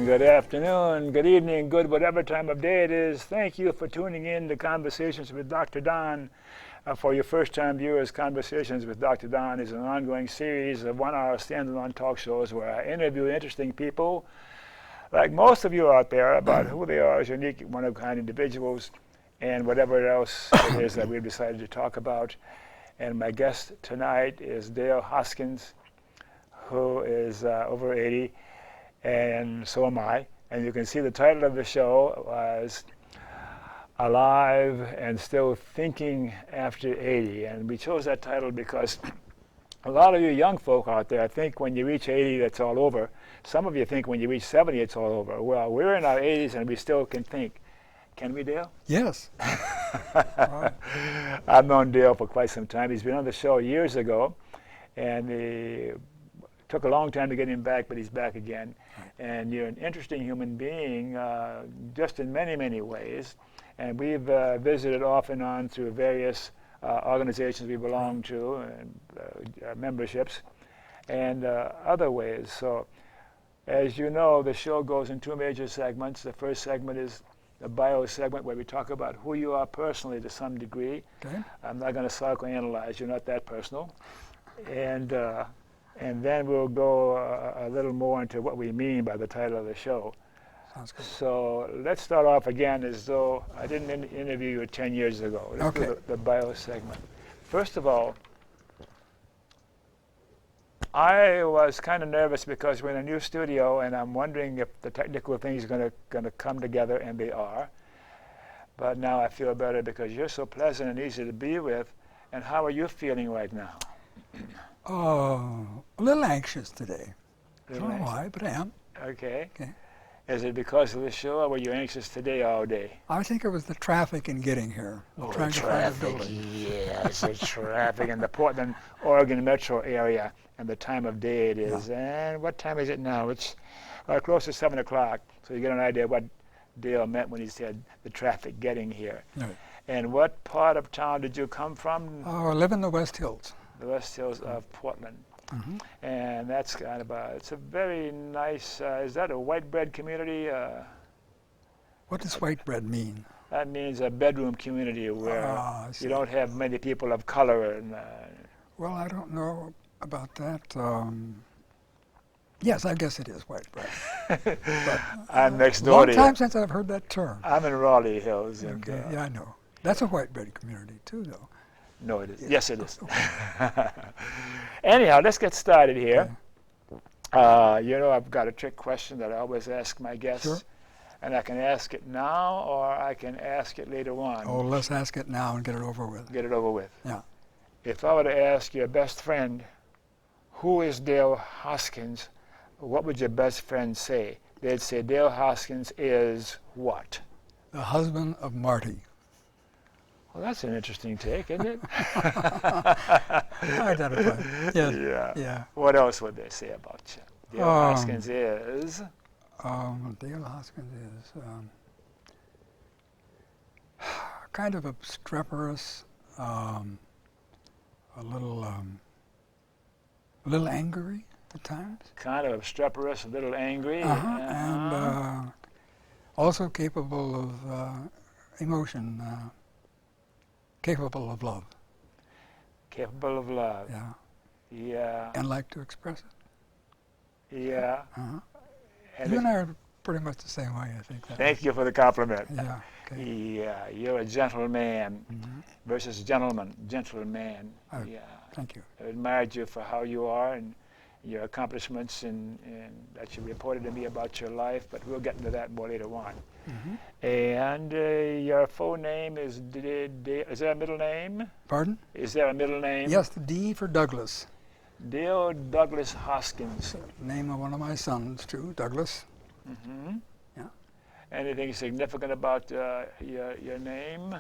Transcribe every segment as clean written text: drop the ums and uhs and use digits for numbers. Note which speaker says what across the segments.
Speaker 1: good afternoon, good evening, good whatever time of day it is. Thank you for tuning in to Conversations with Dr. Don. For your first-time viewers, Conversations with Dr. Don is an ongoing series of one-hour standalone talk shows where I interview interesting people, like most of you out there, about who they are as unique, one-of-a-kind individuals, and whatever else it is that we've decided to talk about. And my guest tonight is Dale Hoskins, who is over 80, and so am I. And you can see the title of the show was Alive and Still Thinking After 80. And we chose that title because a lot of you young folk out there think when you reach 80 that's all over. Some of you think when you reach 70 it's all over. Well, we're in our 80s and we still can think. Can we, Dale?
Speaker 2: Yes.
Speaker 1: Wow. I've known Dale for quite some time. He's been on the show years ago, and it took a long time to get him back, but he's back again. And you're an interesting human being, just in many, many ways. And we've visited off and on through various organizations we belong to, and memberships, and other ways. So, as you know, the show goes in two major segments. The first segment is the bio segment, where we talk about who you are personally to some degree.
Speaker 2: Okay.
Speaker 1: I'm not going to psychoanalyze. You're not that personal. And then we'll go a little more into what we mean by the title of the show.
Speaker 2: Sounds good.
Speaker 1: So let's start off again as though I didn't interview you 10 years ago. Let's do the bio segment. First of all, I was kind of nervous because we're in a new studio and I'm wondering if the technical things are going to come together, and they are. But now I feel better because you're so pleasant and easy to be with. And how are you feeling right now?
Speaker 2: A little anxious today. I don't know why, but I am.
Speaker 1: Okay.
Speaker 2: Okay.
Speaker 1: Is it because of the show, or were you anxious today all day?
Speaker 2: I think it was the traffic in getting here. Trying to find a building.
Speaker 1: Yes, the traffic in the Portland, Oregon metro area, and the time of day it is. Yeah. And what time is it now? It's close to 7 o'clock, so you get an idea what Dale meant when he said the traffic getting here.
Speaker 2: Right.
Speaker 1: And what part of town did you come from?
Speaker 2: I live in the West Hills.
Speaker 1: The West Hills of Portland.
Speaker 2: Mm-hmm.
Speaker 1: And that's kind of it's a very nice, is that a white bread community?
Speaker 2: What does white bread mean?
Speaker 1: That means a bedroom community where you don't have many people of color. And
Speaker 2: well, I don't know about that. Yes, I guess it is white bread. But,
Speaker 1: I'm next door to you.
Speaker 2: Long time since I've heard that term.
Speaker 1: I'm in Raleigh Hills. And,
Speaker 2: okay. Yeah, I know. That's a white bread community too, though.
Speaker 1: No, it is.
Speaker 2: Yeah.
Speaker 1: Yes, it is. Anyhow, let's get started here.
Speaker 2: Okay.
Speaker 1: You know, I've got a trick question that I always ask my guests.
Speaker 2: Sure.
Speaker 1: And I can ask it now, or I can ask it later on.
Speaker 2: Oh, let's ask it now and get it over with.
Speaker 1: Get it over with.
Speaker 2: Yeah.
Speaker 1: If I were to ask your best friend, who is Dale Hoskins, what would your best friend say? They'd say Dale Hoskins is what?
Speaker 2: The husband of Marty.
Speaker 1: Well, that's an interesting take, isn't it?
Speaker 2: Identified. Yes.
Speaker 1: Yeah.
Speaker 2: Yeah.
Speaker 1: What else would they say about you? Dale Hoskins is?
Speaker 2: Dale Hoskins is kind of obstreperous, a little angry at times.
Speaker 1: Kind of obstreperous, a little angry.
Speaker 2: And also capable of emotion, capable of love.
Speaker 1: Capable of love.
Speaker 2: Yeah.
Speaker 1: Yeah.
Speaker 2: And like to express it.
Speaker 1: Yeah.
Speaker 2: And you and I are pretty much the same way, I think.
Speaker 1: Thank you for the compliment.
Speaker 2: Yeah. Okay.
Speaker 1: Yeah, you're a gentleman versus gentleman. Gentleman. Yeah.
Speaker 2: Thank you.
Speaker 1: I admired you for how you are and your accomplishments and that you reported to me about your life, but we'll get into that more later on. And your full name is there a middle name?
Speaker 2: Pardon?
Speaker 1: Is there a middle name?
Speaker 2: Yes, the D for Douglas.
Speaker 1: Dale Douglas Hoskins.
Speaker 2: Name of one of my sons, too, Douglas. Yeah.
Speaker 1: Anything significant about your name?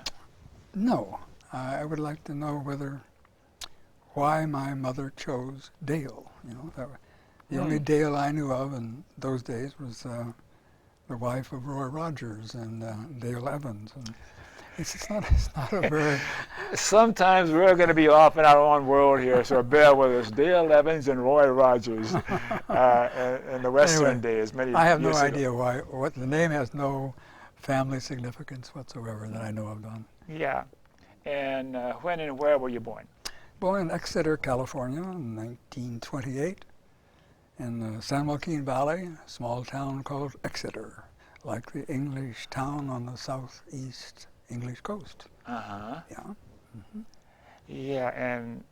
Speaker 2: No. I would like to know why my mother chose Dale. You know, the only Dale I knew of in those days was the wife of Roy Rogers and Dale Evans. And it's not a very
Speaker 1: Sometimes we're going to be off in our own world here, so bear with us. Dale Evans and Roy Rogers in the Western days. Many
Speaker 2: I have no
Speaker 1: years ago.
Speaker 2: idea why. What the name has no family significance whatsoever that I know of, Don.
Speaker 1: Yeah. And when and where were you born?
Speaker 2: Born in Exeter, California in 1928 in the San Joaquin Valley, a small town called Exeter, like the English town on the southeast English coast.
Speaker 1: Uh-huh.
Speaker 2: Yeah. Mm-hmm.
Speaker 1: Yeah, and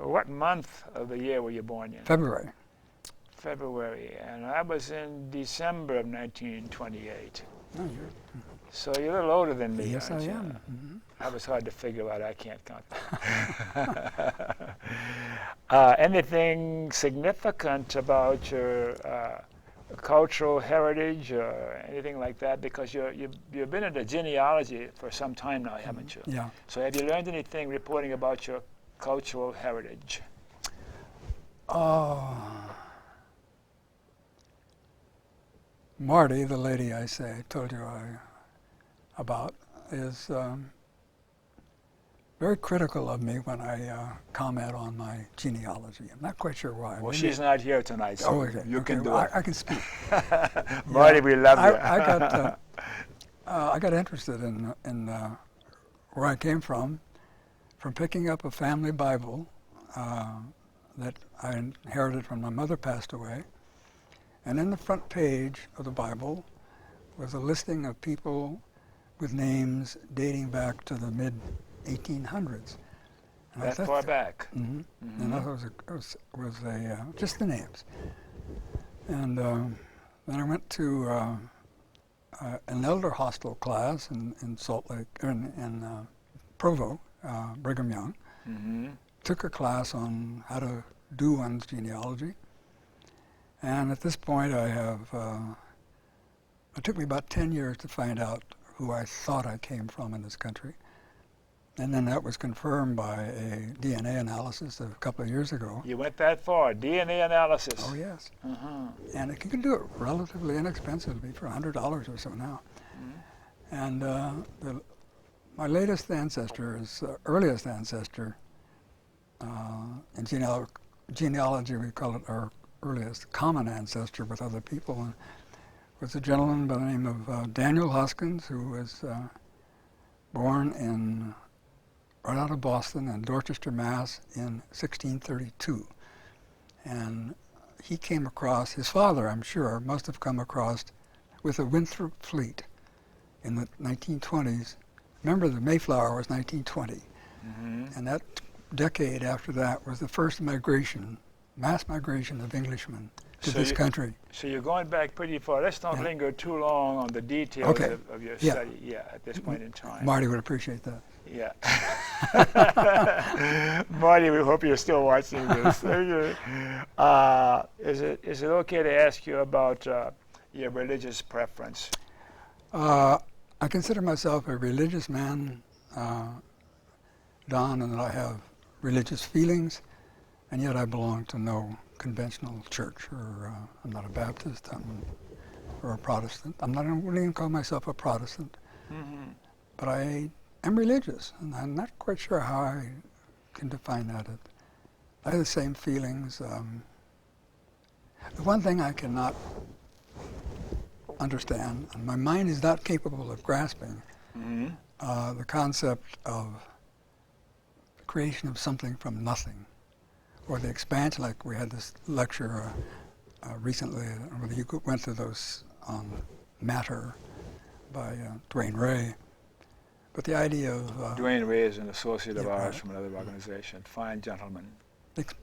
Speaker 1: what month of the year were you born in?
Speaker 2: February.
Speaker 1: February, and I was in December of 1928.
Speaker 2: Oh, you're,
Speaker 1: So you're a little older than me.
Speaker 2: yes, I
Speaker 1: aren't you?
Speaker 2: am. Mm-hmm.
Speaker 1: That was hard to figure out. I can't count. Anything significant about your cultural heritage or anything like that? Because you've been into genealogy for some time now, haven't you?
Speaker 2: Yeah.
Speaker 1: So have you learned anything reporting about your cultural heritage?
Speaker 2: Marty, the lady I told you about, is very critical of me when I comment on my genealogy. I'm not quite sure why.
Speaker 1: Well,
Speaker 2: Maybe
Speaker 1: she's not here tonight, so
Speaker 2: okay.
Speaker 1: you can do
Speaker 2: well,
Speaker 1: it.
Speaker 2: I can speak.
Speaker 1: Marty, we love you.
Speaker 2: I got interested in where I came from picking up a family Bible that I inherited when my mother passed away. And in the front page of the Bible was a listing of people with names dating back to the mid-1800s.
Speaker 1: That far back.
Speaker 2: Mm-hmm.
Speaker 1: Mm-hmm.
Speaker 2: And that was just the names. And then I went to an elder hostel class in Salt Lake, in Provo, Brigham Young.
Speaker 1: Mm-hmm.
Speaker 2: Took a class on how to do one's genealogy. And at this point, it took me about 10 years to find out who I thought I came from in this country. And then that was confirmed by a DNA analysis a couple of years ago.
Speaker 1: You went that far, DNA analysis.
Speaker 2: Oh, yes.
Speaker 1: Uh-huh.
Speaker 2: And you can do it relatively inexpensively for $100 or so now. Mm-hmm. And my latest ancestor is earliest ancestor. In genealogy, we call it our earliest common ancestor with other people. And was a gentleman by the name of Daniel Hoskins, who was born right out of Boston in Dorchester, Mass. In 1632. And he came across, his father, I'm sure, must have come across with a Winthrop fleet in the 1920s. Remember, the Mayflower was 1920. Mm-hmm. And that decade after that was the first mass migration of Englishmen to this country. So
Speaker 1: you're going back pretty far. Let's not linger too long on the details of your study at this point in time.
Speaker 2: Marty would appreciate that.
Speaker 1: Yeah. Marty, we hope you're still watching this. Is it okay to ask you about your religious preference?
Speaker 2: I consider myself a religious man, Don, and that I have religious feelings, and yet I belong to no conventional church, or I'm not a Baptist, or a Protestant. I wouldn't even call myself a Protestant, but I am religious, and I'm not quite sure how I can define that. I have the same feelings. The one thing I cannot understand, and my mind is not capable of grasping, the concept of the creation of something from nothing, or the expansion, like we had this lecture recently, whether you went to those on matter by Dwayne Ray. But the idea of...
Speaker 1: Dwayne Ray is an associate of ours from another organization. Fine gentleman.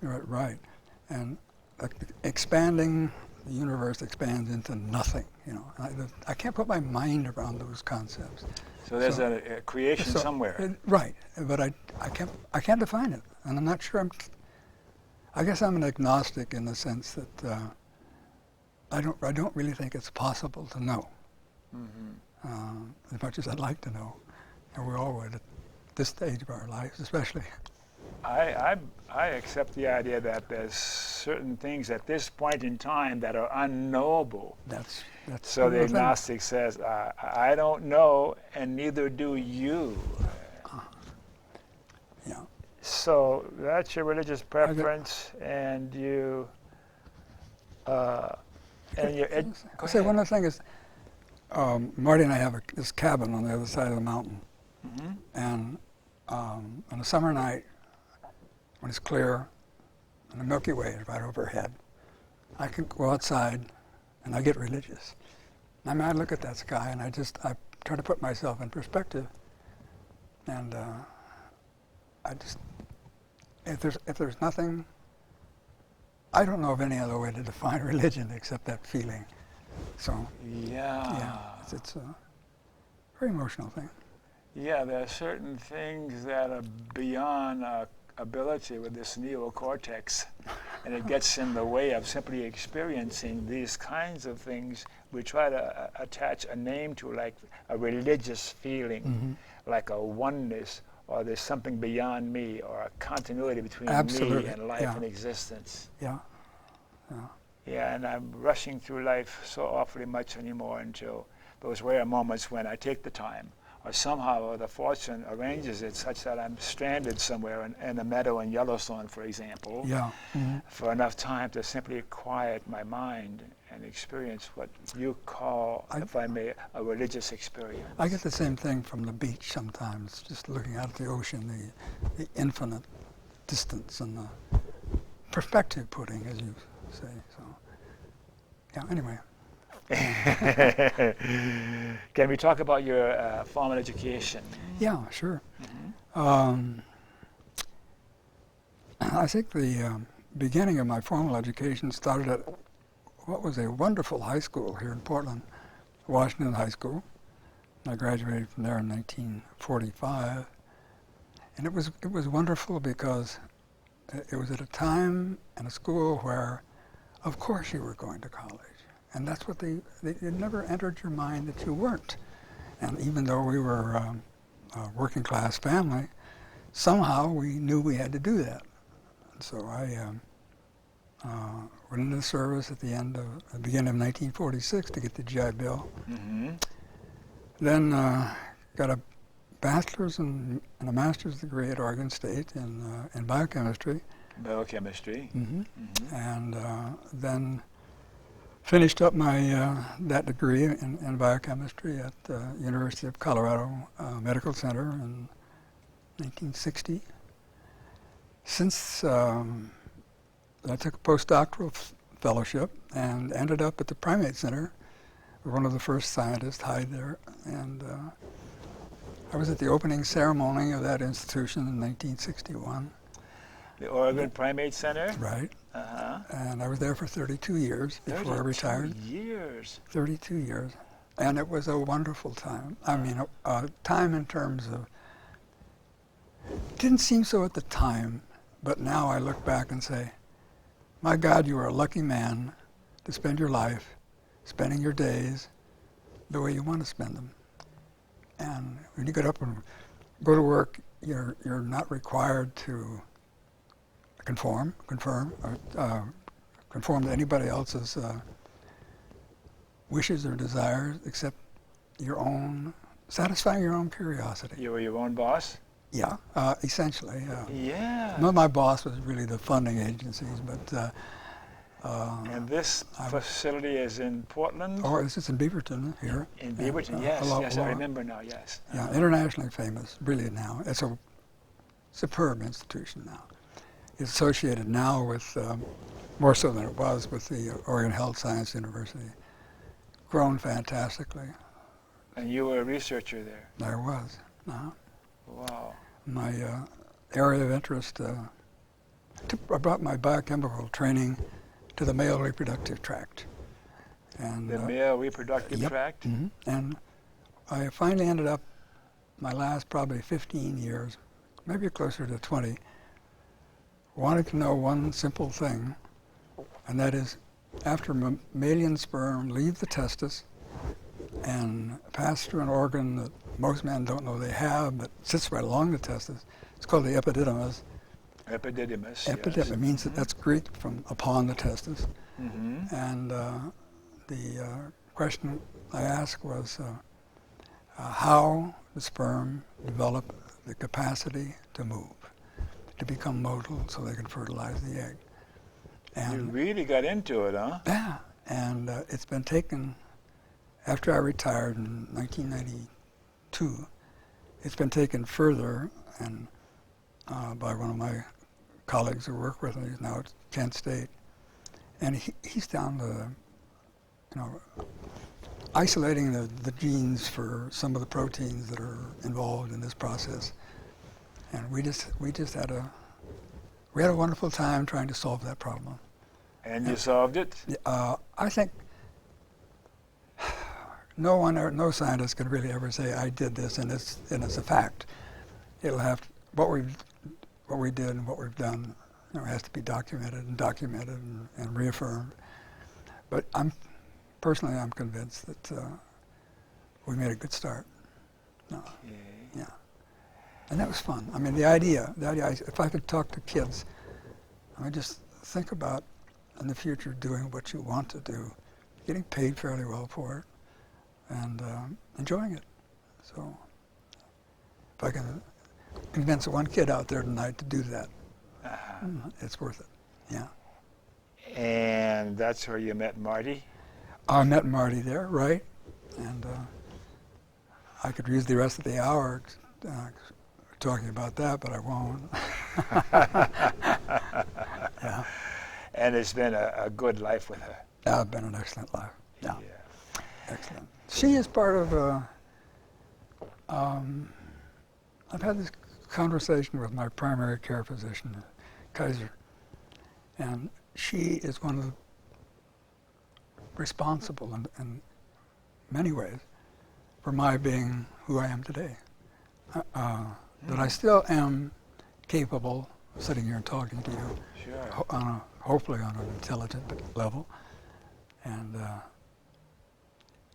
Speaker 2: Right. And expanding, the universe expands into nothing, you know. I can't put my mind around those concepts.
Speaker 1: So there's a creation somewhere.
Speaker 2: Right, but I can't define it. And I'm not sure I guess I'm an agnostic in the sense that I don't really think it's possible to know, as much as I'd like to know. And we all would at this stage of our lives, especially.
Speaker 1: I accept the idea that there's certain things at this point in time that are unknowable.
Speaker 2: That's
Speaker 1: so the agnostic says, I don't know, and neither do you. So that's your religious preference, and you, and your.
Speaker 2: I'll say one other thing is, Marty and I have this cabin on the other side of the mountain, and on a summer night, when it's clear, and the Milky Way is right overhead, I can go outside, and I get religious. I mean, I look at that sky, and I try to put myself in perspective, and if there's nothing, I don't know of any other way to define religion except that feeling. So yeah, it's a very emotional thing.
Speaker 1: Yeah, there are certain things that are beyond our ability with this neocortex, and it gets in the way of simply experiencing these kinds of things. We try to attach a name to, like a religious feeling, like a oneness, or there's something beyond me, or a continuity between me and life and existence.
Speaker 2: Yeah.
Speaker 1: Yeah, and I'm rushing through life so awfully much anymore until those rare moments when I take the time, or somehow the fortune arranges it such that I'm stranded somewhere in a meadow in Yellowstone, for example, for enough time to simply quiet my mind and experience what you call, if I may, a religious experience.
Speaker 2: I get the same thing from the beach sometimes, just looking out at the ocean, the infinite distance and the perspective putting, as you say. So, yeah, anyway.
Speaker 1: Can we talk about your formal education?
Speaker 2: Yeah, sure. I think the beginning of my formal education started at what was a wonderful high school here in Portland, Washington High School. I graduated from there in 1945, and it was wonderful because it was at a time and a school where, of course, you were going to college. And that's what it never entered your mind that you weren't. And even though we were a working class family, somehow we knew we had to do that. And so I went into the service at the beginning of 1946 to get the GI Bill. Then got a bachelor's and a master's degree at Oregon State in biochemistry.
Speaker 1: Biochemistry.
Speaker 2: And then finished up my that degree in biochemistry at the University of Colorado Medical Center in 1960. Since I took a postdoctoral fellowship and ended up at the Primate Center, one of the first scientists hired there, and I was at the opening ceremony of that institution in 1961.
Speaker 1: The Oregon Primate Center?
Speaker 2: Right. And I was there for 32 years before I retired. 32 years. And it was a wonderful time. I mean, a time in terms of, it didn't seem so at the time, but now I look back and say, my God, you are a lucky man to spend your life spending your days the way you want to spend them. And when you get up and go to work, you're not required to conform to anybody else's wishes or desires, except satisfying your own curiosity.
Speaker 1: You were your own boss?
Speaker 2: Yeah, essentially.
Speaker 1: Yeah.
Speaker 2: Not my boss was really the funding agencies, but.
Speaker 1: And this facility is in Portland?
Speaker 2: Or it's in Beaverton here.
Speaker 1: In Beaverton, yes, I remember now, yes.
Speaker 2: Yeah, internationally famous, really now. It's a superb institution now. It's associated now with, more so than it was, with the Oregon Health Science University. Grown fantastically.
Speaker 1: And you were a researcher there?
Speaker 2: I was.
Speaker 1: Wow.
Speaker 2: My area of interest, I brought my biochemical training to the male reproductive tract. And,
Speaker 1: the male reproductive tract?
Speaker 2: And I finally ended up, my last probably 15 years, maybe closer to 20, wanted to know one simple thing, and that is, after mammalian sperm leave the testis and pass through an organ that most men don't know they have, but sits right along the testis, it's called the epididymis.
Speaker 1: Epididymis,
Speaker 2: Epididymis
Speaker 1: yes.
Speaker 2: means that's Greek from upon the testis. And the question I asked was how the sperm develop the capacity to move, to become motile so they can fertilize the egg.
Speaker 1: You
Speaker 2: And
Speaker 1: really got into it, huh?
Speaker 2: yeah, and it's been taken, after I retired in 1992, it's been taken further and by one of my colleagues who work with me, he's now at Kent State. And he's down to, isolating the genes for some of the proteins that are involved in this process. And we just had a wonderful time trying to solve that problem.
Speaker 1: And you solved it?
Speaker 2: I think no scientist could really ever say I did this and it's a fact. It'll have what we did and what we've done, has to be documented and reaffirmed. But personally I'm convinced that we made a good start. No. Yeah. And that was fun. I mean, the idea, if I could talk to kids, I mean, just think about in the future doing what you want to do, getting paid fairly well for it, and enjoying it. So if I can convince one kid out there tonight to do that, it's worth it. Yeah.
Speaker 1: And that's where you met Marty?
Speaker 2: I met Marty there, right? And I could use the rest of the hour talking about that, but I won't. Yeah.
Speaker 1: And it's been a good life with her.
Speaker 2: Yeah, it's been an excellent life. Yeah. Excellent. She is part of I've had this conversation with my primary care physician, Kaiser, and she is one of the responsible in many ways for my being who I am today. That I still am capable of sitting here and talking to you,
Speaker 1: Sure.
Speaker 2: Hopefully on an intelligent level, and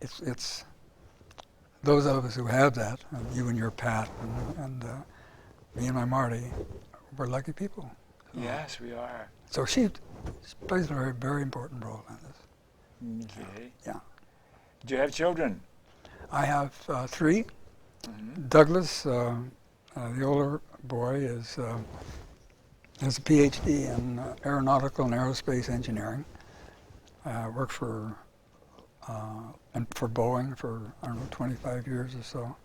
Speaker 2: it's those of us who have that, you and your Pat, and me and my Marty, we're lucky people.
Speaker 1: Yes, we are.
Speaker 2: So she plays a very, very important role in this.
Speaker 1: Okay.
Speaker 2: Yeah.
Speaker 1: Do you have children?
Speaker 2: I have 3. Mm-hmm. Douglas, the older boy, has a PhD in aeronautical and aerospace engineering. Worked for Boeing for, 25 years or so.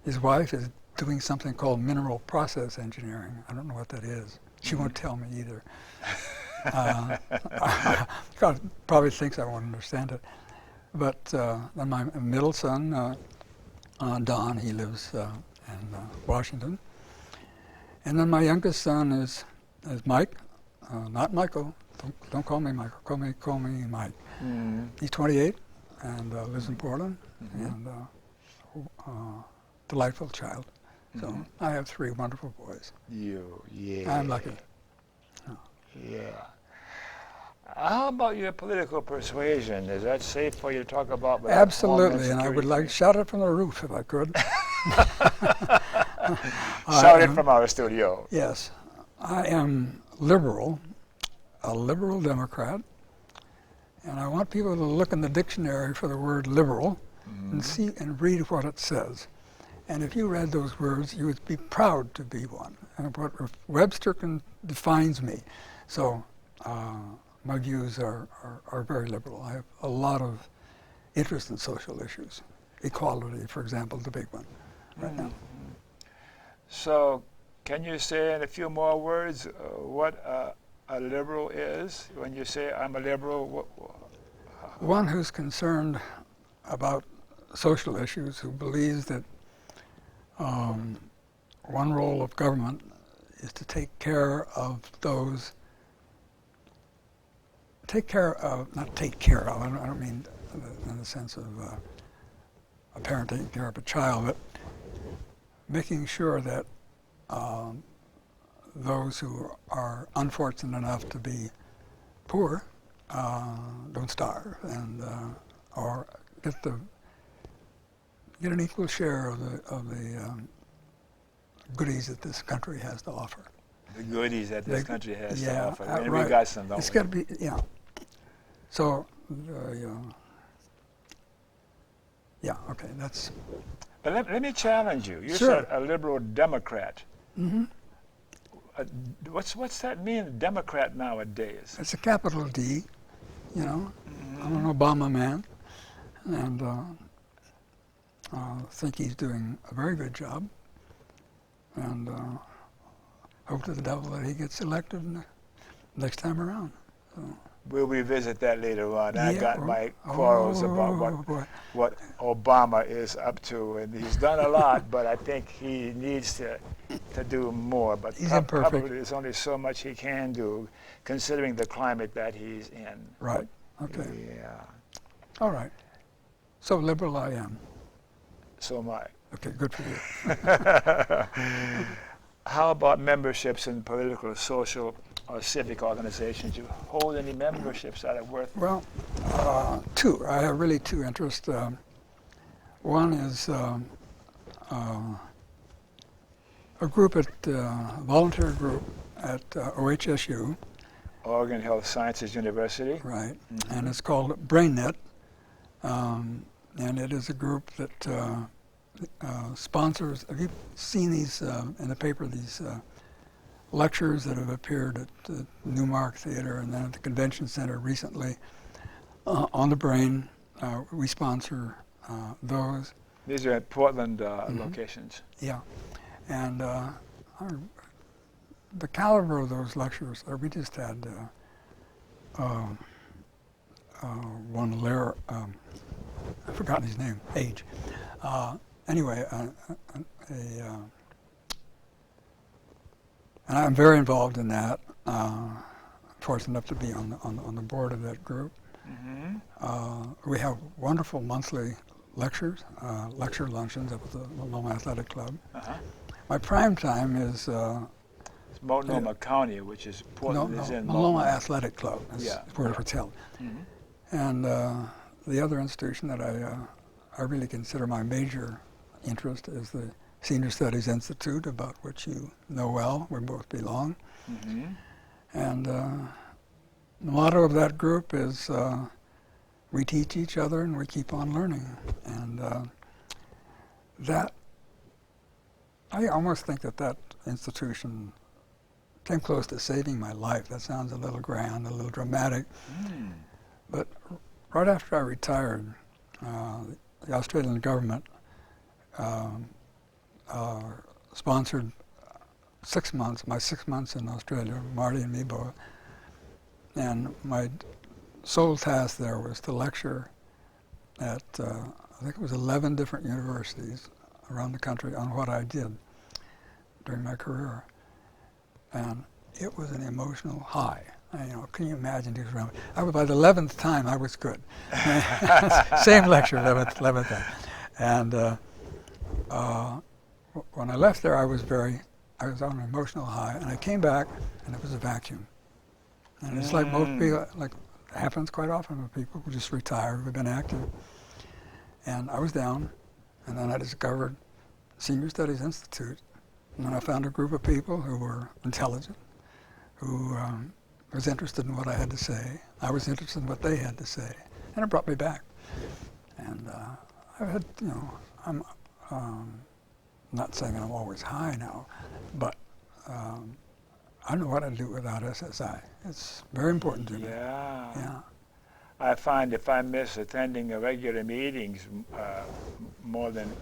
Speaker 2: His wife is doing something called mineral process engineering. I don't know what that is. She won't tell me either. God probably thinks I won't understand it. But then my middle son, Don, he lives in Washington. And then my youngest son is Mike, not Michael. Don't call me Michael. Call me Mike. Mm-hmm. He's 28 and lives in Portland, and delightful child. So I have 3 wonderful boys.
Speaker 1: Yeah.
Speaker 2: I'm lucky.
Speaker 1: Yeah. How about your political persuasion? Is that safe for you to talk about?
Speaker 2: Absolutely, and I would like to shout it from the roof if I could.
Speaker 1: Shout it from our studio.
Speaker 2: Yes. I am liberal, a liberal Democrat, and I want people to look in the dictionary for the word liberal and see and read what it says. And if you read those words, you would be proud to be one. And what Webster defines me. So my views are very liberal. I have a lot of interest in social issues. Equality, for example, the big one right now.
Speaker 1: So can you say in a few more words what a liberal is? When you say I'm a liberal,
Speaker 2: One who's concerned about social issues, who believes that one role of government is to take care of those, not take care of, I don't mean in the sense of a parent taking care of a child, but making sure that those who are unfortunate enough to be poor don't starve, and or get an equal share of the goodies that this country has to offer.
Speaker 1: The goodies that this country has to offer.
Speaker 2: Right.
Speaker 1: We got some, don't
Speaker 2: It's
Speaker 1: we?
Speaker 2: got to be, yeah. So, yeah, okay, that's...
Speaker 1: But let me challenge you. You
Speaker 2: Sure.
Speaker 1: said a liberal Democrat.
Speaker 2: Mm-hmm.
Speaker 1: What's that mean, Democrat nowadays?
Speaker 2: It's a capital D, you know. I'm an Obama man, and think he's doing a very good job, and hope to the devil that he gets elected next time around. So.
Speaker 1: We'll revisit that later on. I
Speaker 2: Yeah,
Speaker 1: got my quarrels about what Obama is up to, and he's done a lot, but I think he needs to do more. But
Speaker 2: he's imperfect.
Speaker 1: Probably there's only so much he can do, considering the climate that he's in.
Speaker 2: Right. Okay.
Speaker 1: Yeah.
Speaker 2: All right. So liberal I am.
Speaker 1: So am I.
Speaker 2: Okay, good for you.
Speaker 1: How about memberships in political, social, or civic organizations? You hold any memberships that are worth?
Speaker 2: Well, two. I have really two interests. One is a group volunteer group at OHSU.
Speaker 1: Oregon Health Sciences University.
Speaker 2: Right, and it's called BrainNet, and it is a group that sponsors. Have you seen these in the paper? These lectures that have appeared at the Newmark Theater and then at the Convention Center recently on the brain. We sponsor those.
Speaker 1: These are at Portland locations.
Speaker 2: Yeah, and the caliber of those lectures. We just had one Larry. I've forgotten his name. Age. Anyway, and I'm very involved in that. Fortunate enough to be on the board of that group. We have wonderful monthly lectures, lecture luncheons up at the Multnomah Athletic Club. My prime time is
Speaker 1: it's Multnomah County, which is Portland is in
Speaker 2: Multnomah Athletic Club. Is where it's held. And the other institution that I really consider my major interest is the Senior Studies Institute, about which you know well. We both belong. And the motto of that group is we teach each other and we keep on learning. And that, I almost think that institution came close to saving my life. That sounds a little grand, a little dramatic. But right after I retired, the Australian government sponsored 6 months, my 6 months in Australia, Marty and me both. And my sole task there was to lecture at, I think it was 11 different universities around the country on what I did during my career. And it was an emotional high. Can you imagine? By the 11th time, I was good. Same lecture, 11th time. And when I left there, I was on an emotional high, and I came back, and it was a vacuum. And it's like most people, like it happens quite often with people who just retire, who've been active. And I was down, and then I discovered Senior Studies Institute, and then I found a group of people who were intelligent, who was interested in what I had to say. I was interested in what they had to say, and it brought me back. And I've had, I'm not saying I'm always high now, but I don't know what I'd do without SSI. It's very important to me. Yeah.
Speaker 1: I find if I miss attending regular meetings more than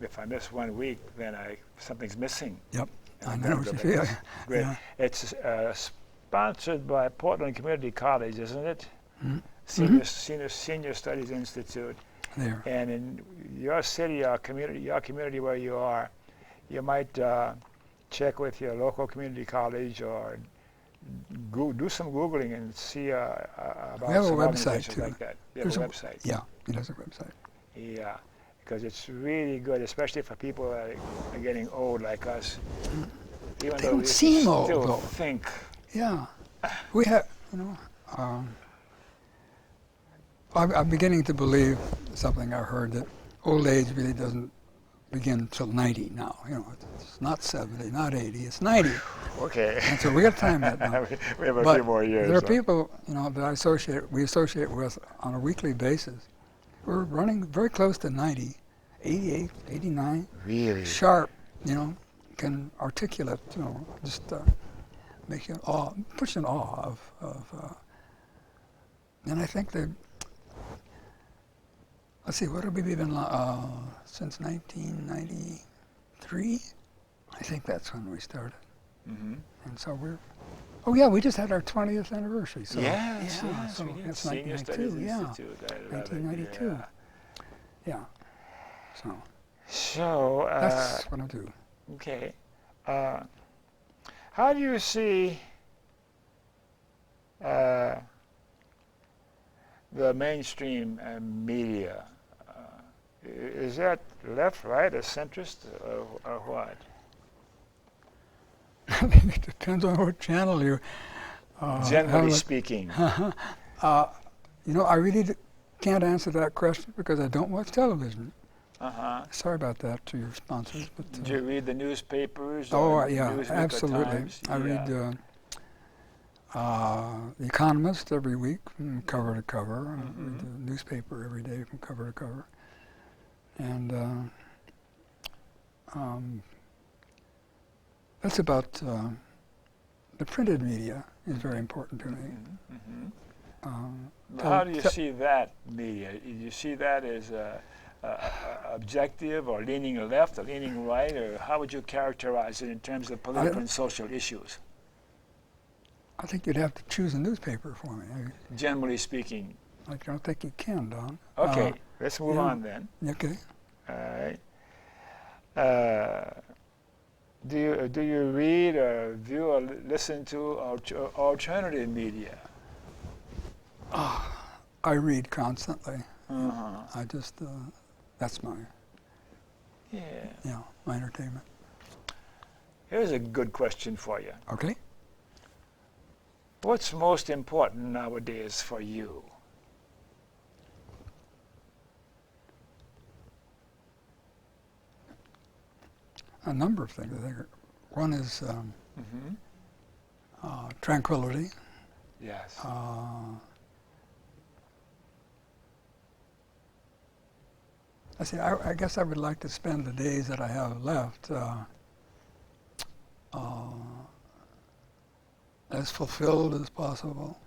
Speaker 1: if I miss 1 week, then something's missing.
Speaker 2: Yep, I know what you feel.
Speaker 1: Great.
Speaker 2: Yeah.
Speaker 1: It's sponsored by Portland Community College, isn't it? Senior Studies Institute.
Speaker 2: There.
Speaker 1: And in your city, your community where you are, you might check with your local community college or do some Googling and see about
Speaker 2: we have
Speaker 1: some
Speaker 2: a website
Speaker 1: organizations
Speaker 2: too.
Speaker 1: like that. You have a website.
Speaker 2: Yeah, it has a website.
Speaker 1: Yeah, because it's really good, especially for people that are getting old like us. Even
Speaker 2: They
Speaker 1: though
Speaker 2: don't
Speaker 1: we
Speaker 2: seem
Speaker 1: still
Speaker 2: old, though.
Speaker 1: think.
Speaker 2: Yeah, we have, I'm beginning to believe something I heard, that old age really doesn't begin until 90 now. It's not 70, not 80, it's 90.
Speaker 1: Okay.
Speaker 2: And so we got time yet now.
Speaker 1: We have a few more years.
Speaker 2: There are people, that we associate with on a weekly basis. We're running very close to 90, 88, 89.
Speaker 1: Really?
Speaker 2: Sharp, can articulate, just make you push in awe of and I think that, let's see, what have we been since 1993? I think that's when we started.
Speaker 1: Mm-hmm.
Speaker 2: And so we just had our 20th anniversary. So
Speaker 1: Yes,
Speaker 2: so
Speaker 1: we did.
Speaker 2: that's
Speaker 1: Senior
Speaker 2: 1992.
Speaker 1: Studies
Speaker 2: Yeah,
Speaker 1: Institute. I love it,
Speaker 2: 1992.
Speaker 1: yeah.
Speaker 2: Yeah. So
Speaker 1: So,
Speaker 2: that's what I do.
Speaker 1: okay. How do you see the mainstream media? Is that left, right, or centrist, or what?
Speaker 2: It depends on what channel you.
Speaker 1: Generally speaking.
Speaker 2: I really can't answer that question because I don't watch television.
Speaker 1: Uh-huh.
Speaker 2: Sorry about that to your sponsors, but.
Speaker 1: Do you read the newspapers?
Speaker 2: Oh,
Speaker 1: or
Speaker 2: yeah,
Speaker 1: Newsweek or
Speaker 2: absolutely.
Speaker 1: Times?
Speaker 2: I read The Economist every week from cover to cover. I read the newspaper every day from cover to cover. And that's about the printed media is very important to me.
Speaker 1: How do you see that media? Do you see that as objective or leaning left or leaning right, or how would you characterize it in terms of political and social issues?
Speaker 2: I think you'd have to choose a newspaper for me.
Speaker 1: Generally speaking.
Speaker 2: I don't think you can, Don.
Speaker 1: Okay, let's move on then.
Speaker 2: Okay.
Speaker 1: All right. Do you read or view or listen to alternative media?
Speaker 2: I read constantly.
Speaker 1: Uh-huh.
Speaker 2: I just, that's my entertainment.
Speaker 1: Here's a good question for you.
Speaker 2: Okay.
Speaker 1: What's most important nowadays for you?
Speaker 2: A number of things. I think one is tranquility.
Speaker 1: Yes.
Speaker 2: I guess I would like to spend the days that I have left as fulfilled as possible,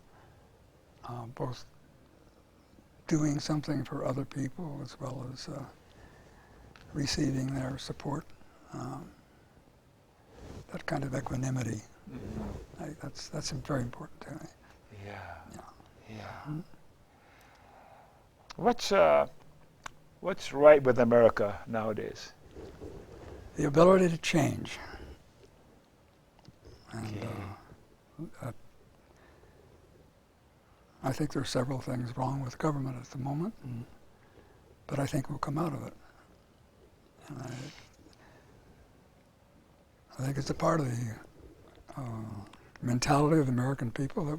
Speaker 2: both doing something for other people as well as receiving their support. That kind of equanimity, that's very important to me.
Speaker 1: Yeah. What's right with America nowadays?
Speaker 2: The ability to change. And I think there are several things wrong with government at the moment, but I think we'll come out of it. And I think it's a part of the mentality of the American people that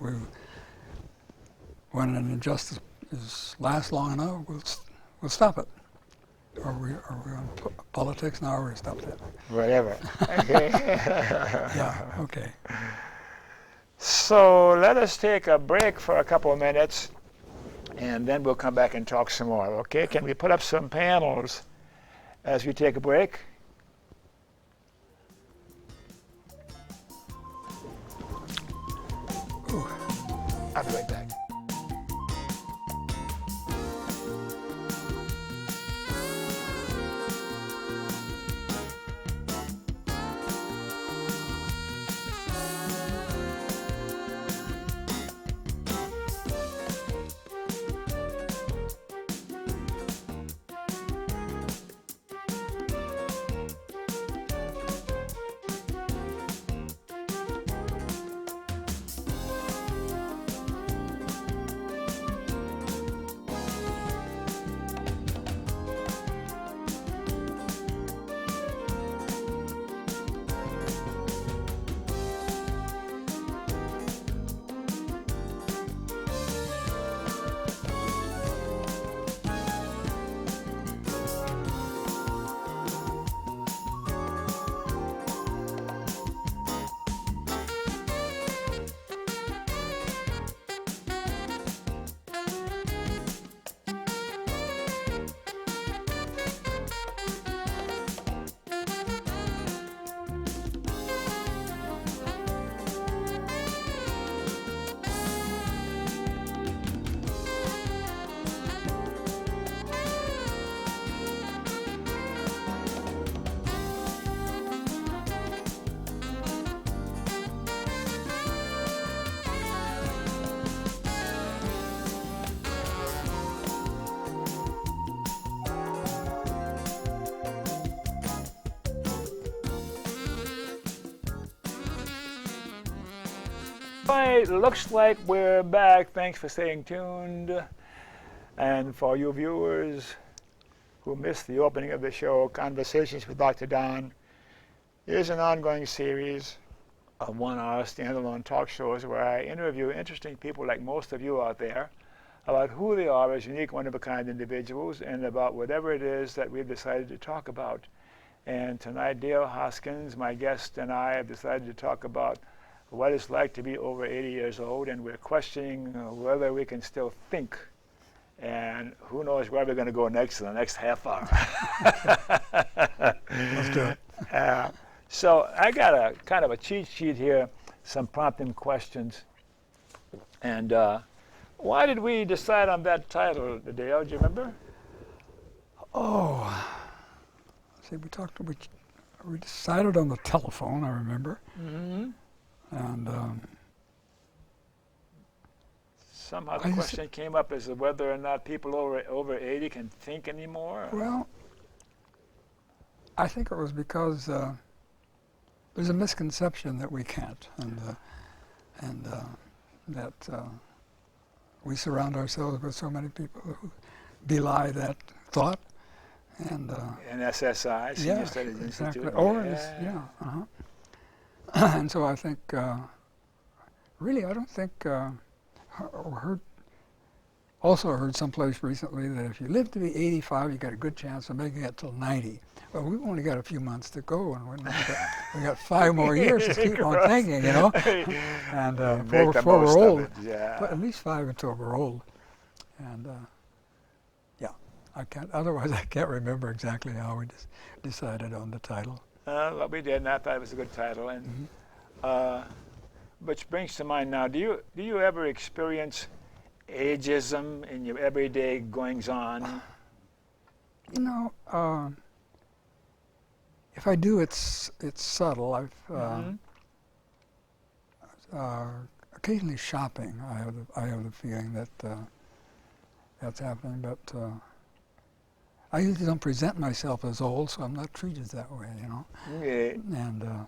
Speaker 2: when an injustice lasts long enough, we'll stop it. Are we on politics now, or we stop that?
Speaker 1: Whatever. Okay.
Speaker 2: Yeah. Okay.
Speaker 1: So let us take a break for a couple of minutes, and then we'll come back and talk some more. Okay? Can we put up some panels as we take a break?
Speaker 2: Ooh.
Speaker 1: I'll be right back. Right, looks like we're back. Thanks for staying tuned. And for you viewers who missed the opening of the show, Conversations with Dr. Don is an ongoing series of 1-hour standalone talk shows where I interview interesting people like most of you out there about who they are as unique, one-of-a-kind individuals and about whatever it is that we've decided to talk about. And tonight, Dale Hoskins, my guest, and I have decided to talk about what it's like to be over 80 years old, and we're questioning whether we can still think. And who knows where we're going to go next in the next half hour.
Speaker 2: Let's do it.
Speaker 1: So I got a kind of a cheat sheet here, some prompting questions. And why did we decide on that title, Dale? Do you remember?
Speaker 2: Oh, see, we decided on the telephone, I remember.
Speaker 1: Mm-hmm.
Speaker 2: And
Speaker 1: somehow the question came up as to whether or not people over 80 can think anymore.
Speaker 2: Well, I think it was because there's a misconception that we can't, and that we surround ourselves with so many people who belie that thought. And
Speaker 1: SSI, Senior Studies
Speaker 2: exactly.
Speaker 1: Institute.
Speaker 2: Or and so I think, really, I don't think, also heard someplace recently that if you live to be 85, you got a good chance of making it till 90. Well, we've only got a few months to go, and we got 5 more years to keep on thinking, you know. And before we're old, but at least 5 until we're old. And otherwise I can't remember exactly how we decided on the title.
Speaker 1: Well, we did, and I thought it was a good title. And which brings to mind now, do you ever experience ageism in your everyday goings-on?
Speaker 2: You know, if I do, it's subtle. I've occasionally shopping. I have the feeling that that's happening, but I usually don't present myself as old, so I'm not treated that way, you know.
Speaker 1: Okay.
Speaker 2: And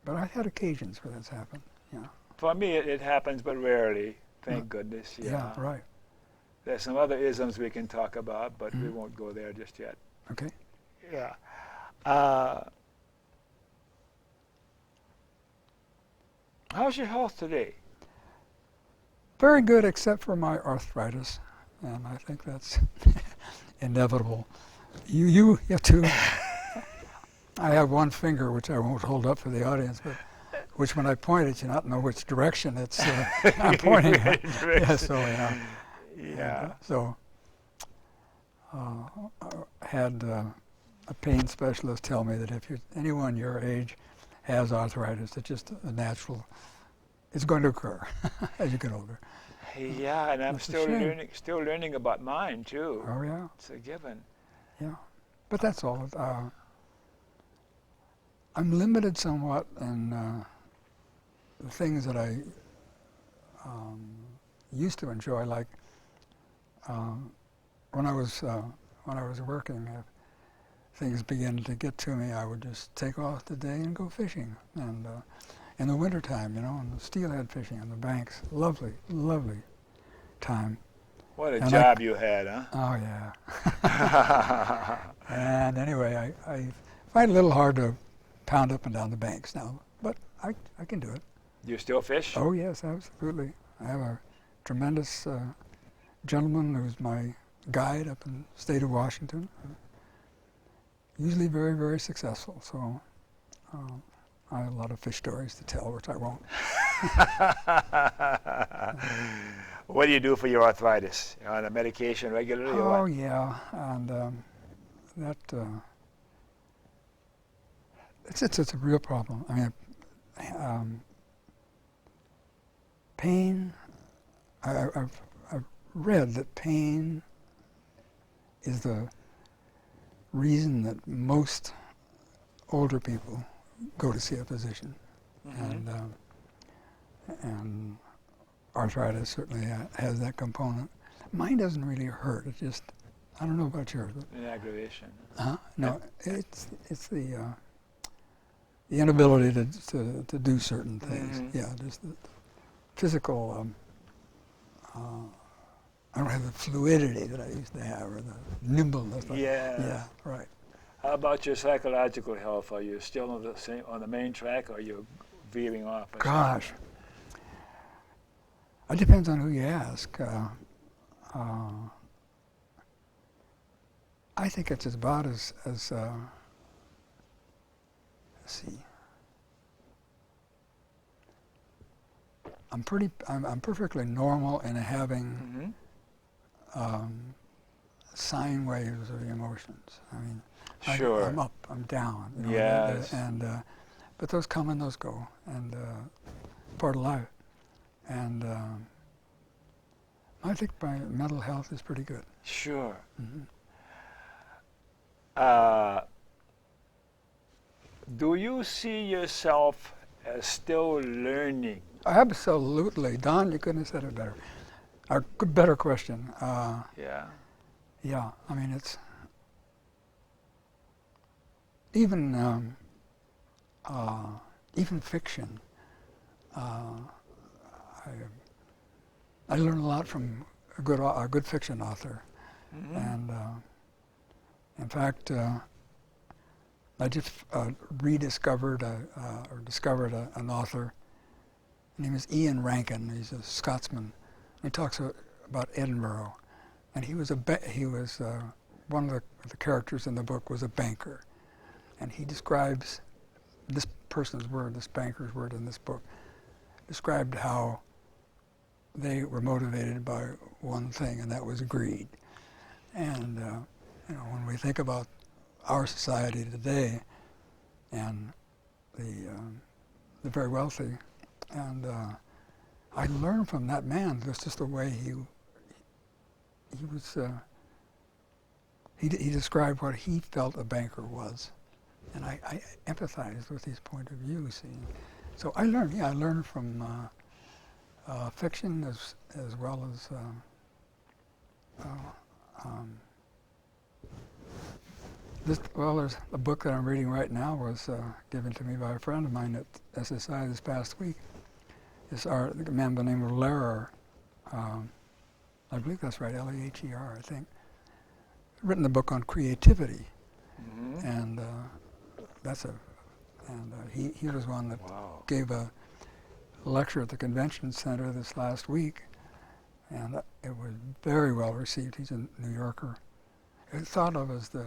Speaker 2: but I've had occasions where that's happened. Yeah.
Speaker 1: For me, it happens, but rarely. Thank goodness.
Speaker 2: Yeah. Right.
Speaker 1: There's some other isms we can talk about, but we won't go there just yet.
Speaker 2: Okay.
Speaker 1: Yeah. How's your health today?
Speaker 2: Very good, except for my arthritis, and I think that's inevitable. You have to. I have one finger, which I won't hold up for the audience, but which when I point it, you not know which direction it's I'm pointing at. Yeah, so yeah. So I had a pain specialist tell me that if anyone your age has arthritis, it's just a natural. It's going to occur as you get older.
Speaker 1: Yeah, and I'm still learning about mine too.
Speaker 2: Oh yeah,
Speaker 1: it's a given.
Speaker 2: Yeah, but that's all. I'm limited somewhat in the things that I used to enjoy, like when I was working. If things began to get to me, I would just take off the day and go fishing. And in the wintertime, you know, and the steelhead fishing on the banks, lovely, lovely time.
Speaker 1: What a job you had, huh?
Speaker 2: Oh yeah. And anyway, I find it a little hard to pound up and down the banks now, but I can do it.
Speaker 1: Do you still fish?
Speaker 2: Oh yes, absolutely. I have a tremendous gentleman who's my guide up in the state of Washington. Usually very, very successful. So I have a lot of fish stories to tell, which I won't.
Speaker 1: What do you do for your arthritis? You're on a medication regularly or what?
Speaker 2: Oh yeah, and that it's a real problem. I mean, pain. I've read that pain is the reason that most older people go to see a physician, and arthritis certainly has that component. Mine doesn't really hurt. It just, I don't know about yours.
Speaker 1: An aggravation.
Speaker 2: No, it's the the inability to do certain things.
Speaker 1: Mm-hmm.
Speaker 2: Yeah, just the physical. I don't have the fluidity that I used to have, or the nimbleness.
Speaker 1: Yeah.
Speaker 2: Yeah, right.
Speaker 1: How about your psychological health? Are you still on the main track, or are you veering off?
Speaker 2: Gosh, it depends on who you ask. I think it's about as let's see. I'm perfectly normal in having sine waves of emotions. I mean,
Speaker 1: Sure.
Speaker 2: I'm up, I'm down. You know,
Speaker 1: Yes.
Speaker 2: But those come and those go, and part of life. And I think my mental health is pretty good.
Speaker 1: Sure.
Speaker 2: Mm-hmm.
Speaker 1: Do you see yourself as still learning?
Speaker 2: Absolutely, Don. You couldn't have said it better. A better question.
Speaker 1: Yeah.
Speaker 2: Yeah, I mean it's even fiction. I learn a lot from a good fiction author, and in fact, I just rediscovered or discovered an author. His name is Ian Rankin. He's a Scotsman. He talks about Edinburgh, and he was one of the characters in the book was a banker, and he describes this banker's word in this book, described how they were motivated by one thing, and that was greed. And when we think about our society today, and the very wealthy, and I learned from that man just the way he was. He described what he felt a banker was, and I empathized with his point of view. See, so I learned from fiction as well as. There's a book that I'm reading right now was given to me by a friend of mine at SSI this past week. It's a man by the name of Lehrer. I believe that's right, L-E-H-E-R, I think. Written a book on creativity, and he was one that gave a lecture at the convention center this last week, and it was very well received. He's a New Yorker. It's thought of as the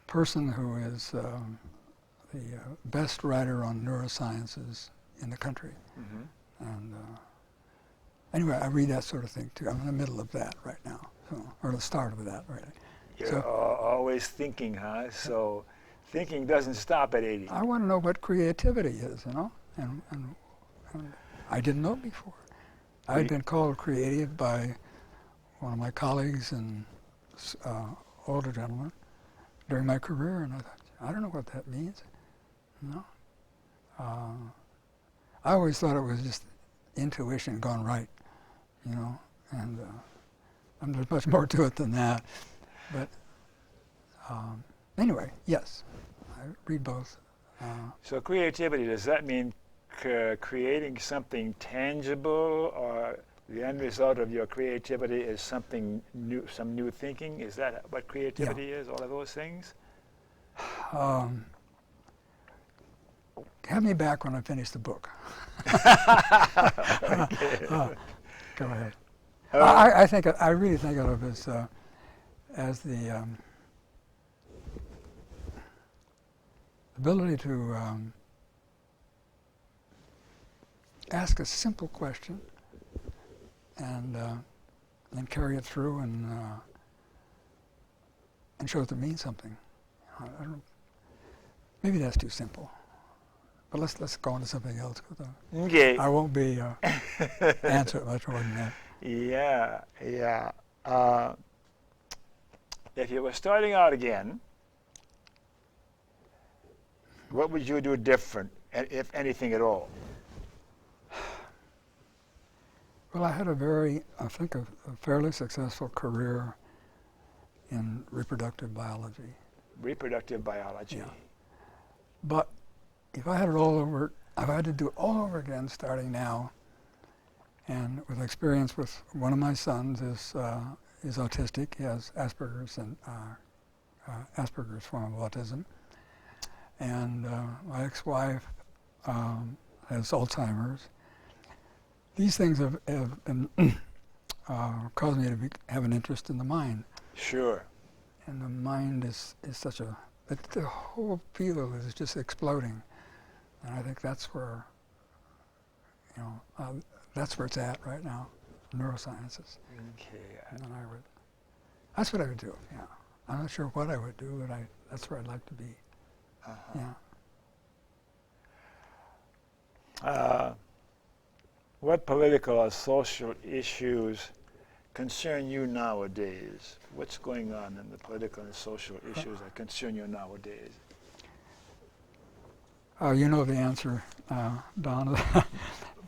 Speaker 2: person who is the best writer on neurosciences in the country. And anyway, I read that sort of thing too. I'm in the middle of that right now, or the start of that, right?
Speaker 1: You're always thinking, huh? So thinking doesn't stop at 80.
Speaker 2: I want to know what creativity is, and I didn't know before. I had been called creative by one of my colleagues and older gentleman during my career, and I thought, I don't know what that means. I always thought it was just intuition gone right, and there's much more to it than that. But anyway, yes, I read both.
Speaker 1: So creativity, does that mean creating something tangible, or the end result of your creativity is something new, some new thinking? Is that what creativity is, all of those things?
Speaker 2: Have me back when I finish the book. Go ahead. I really think of it as the ability to ask a simple question and carry it through and show that it means something. I don't know. Maybe that's too simple. But let's go on to something else.
Speaker 1: Okay.
Speaker 2: I won't be answer it much more than that.
Speaker 1: Yeah. If you were starting out again, what would you do different, if anything at all?
Speaker 2: Well, I had a fairly successful career in reproductive biology.
Speaker 1: Reproductive biology.
Speaker 2: Yeah. But if I had it all over, if I had to do it all over again starting now, and with experience with one of my sons is autistic, he has Asperger's and Asperger's form of autism, and my ex-wife has Alzheimer's. These things have been, caused me to have an interest in the mind.
Speaker 1: Sure.
Speaker 2: And the mind is such a, the whole field is just exploding. And I think that's where, that's where it's at right now, neurosciences.
Speaker 1: Okay.
Speaker 2: And then that's what I would do, yeah. I'm not sure what I would do, but that's where I'd like to be, yeah.
Speaker 1: What political or social issues concern you nowadays? What's going on in the political and social issues that concern you nowadays?
Speaker 2: You know the answer, Don.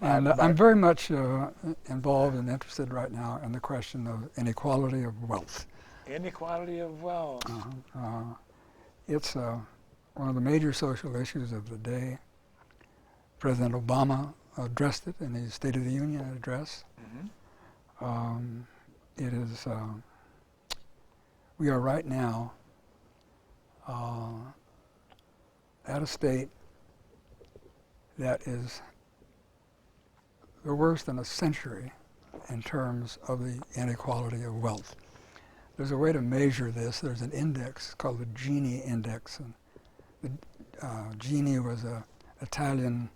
Speaker 2: And I'm very much involved and interested right now in the question of inequality of wealth.
Speaker 1: Inequality of wealth.
Speaker 2: It's one of the major social issues of the day. President Obama addressed it in his State of the Union address. Mm-hmm. It is, we are right now at a state that is the worst in a century in terms of the inequality of wealth. There's a way to measure this. There's an index called the Gini Index. And Gini was an Italian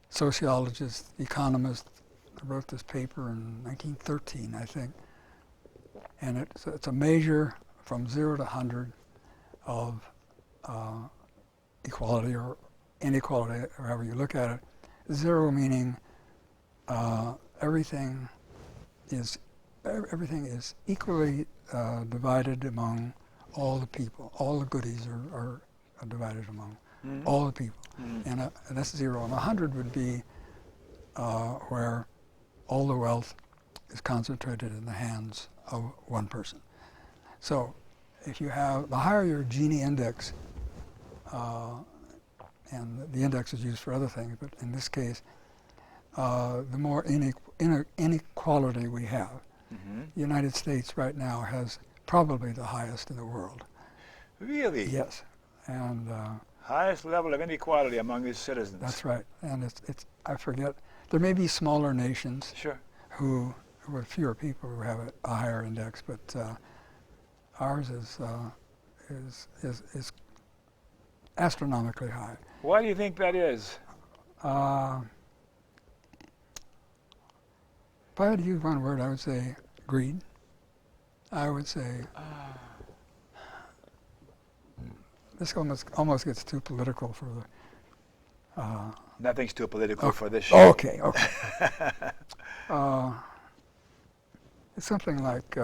Speaker 2: sociologist, economist, wrote this paper in 1913, I think. And it's a measure from 0 to 100 of equality or inequality, or however you look at it. 0 meaning everything is equally divided among all the people. All the goodies are divided among all the people. And that's 0. And 100 would be where all the wealth is concentrated in the hands of one person. So if you have, the higher your Gini index, and the index is used for other things, but in this case, the more inequality we have. Mm-hmm. The United States right now has probably the highest in the world.
Speaker 1: Really?
Speaker 2: Yes. And
Speaker 1: highest level of inequality among its citizens.
Speaker 2: That's right. And it's I forget, there may be smaller nations who with fewer people who have a higher index, but ours is astronomically high.
Speaker 1: Why do you think that is?
Speaker 2: If I had to use one word, I would say greed. I would say this almost gets too political for the.
Speaker 1: Nothing's too political for this show.
Speaker 2: Okay. It's something like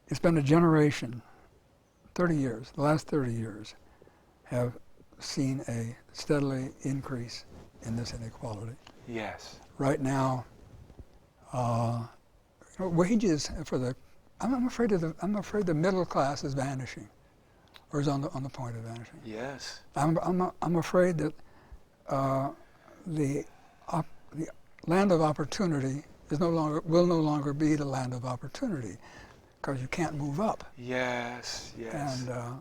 Speaker 2: it's been a generation, 30 years. The last 30 years have seen a steadily increase in this inequality.
Speaker 1: Yes.
Speaker 2: Right now, wages for the. I'm afraid the middle class is vanishing, or is on the point of vanishing.
Speaker 1: Yes.
Speaker 2: I'm afraid that the land of opportunity will no longer be the land of opportunity, because you can't move up.
Speaker 1: Yes. Yes.
Speaker 2: And